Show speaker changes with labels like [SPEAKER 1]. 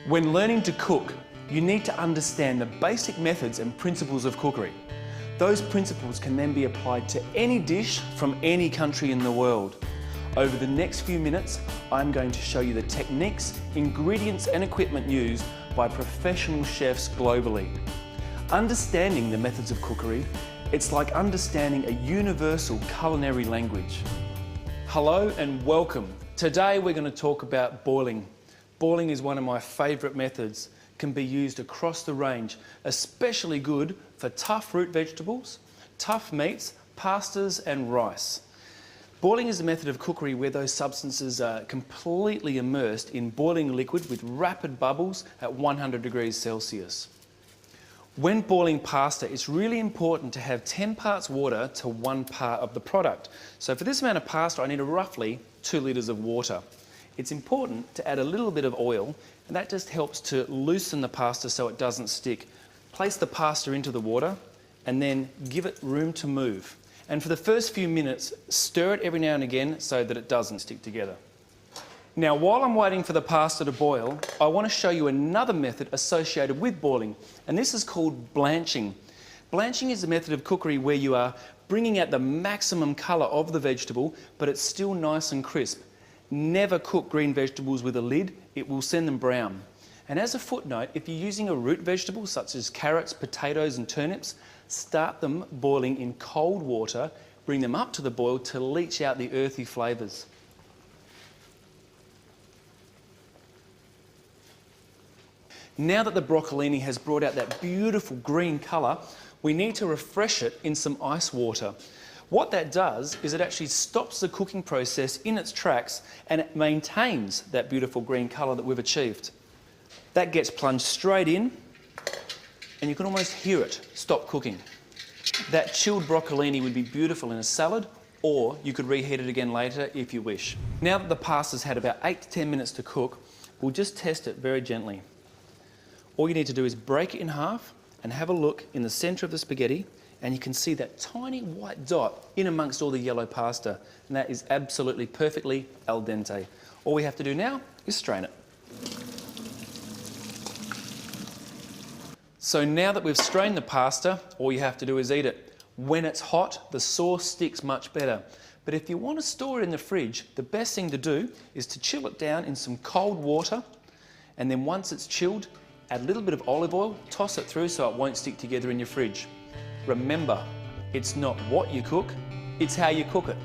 [SPEAKER 1] When learning to cook, you need to understand the basic methods and principles of cookery. Those principles can then be applied to any dish from any country in the world. Over the next few minutes, I'm going to show you the techniques, ingredients and equipment used by professional chefs globally. Understanding the methods of cookery, it's like understanding a universal culinary language. Hello and welcome. Today we're going to talk about boiling. Boiling is one of my favourite methods. It can be used across the range, especially good for tough root vegetables, tough meats, pastas and rice. Boiling is a method of cookery where those substances are completely immersed in boiling liquid with rapid bubbles at 100 degrees Celsius. When boiling pasta, it's really important to have 10 parts water to 1 part of the product. So for this amount of pasta, I need roughly 2 litres of water. It's important to add a little bit of oil, and that just helps to loosen the pasta so it doesn't stick. Place the pasta into the water and then give it room to move. And for the first few minutes, stir it every now and again so that it doesn't stick together. Now, while I'm waiting for the pasta to boil, I want to show you another method associated with boiling, and this is called blanching. Blanching is a method of cookery where you are bringing out the maximum colour of the vegetable, but it's still nice and crisp. Never cook green vegetables with a lid, it will send them brown. And as a footnote, if you're using a root vegetable such as carrots, potatoes and turnips, start them boiling in cold water, bring them up to the boil to leach out the earthy flavours. Now that the broccolini has brought out that beautiful green colour, we need to refresh it in some ice water. What that does is it actually stops the cooking process in its tracks and it maintains that beautiful green colour that we've achieved. That gets plunged straight in and you can almost hear it stop cooking. That chilled broccolini would be beautiful in a salad, or you could reheat it again later if you wish. Now that the pasta's had about 8 to 10 minutes to cook, we'll just test it very gently. All you need to do is break it in half and have a look in the centre of the spaghetti, and you can see that tiny white dot in amongst all the yellow pasta, and that is absolutely perfectly al dente. All we have to do now is strain it. So now that we've strained the pasta, all you have to do is eat it. When it's hot, the sauce sticks much better. But if you want to store it in the fridge, the best thing to do is to chill it down in some cold water, and then once it's chilled, add a little bit of olive oil, toss it through so it won't stick together in your fridge. Remember, it's not what you cook, it's how you cook it.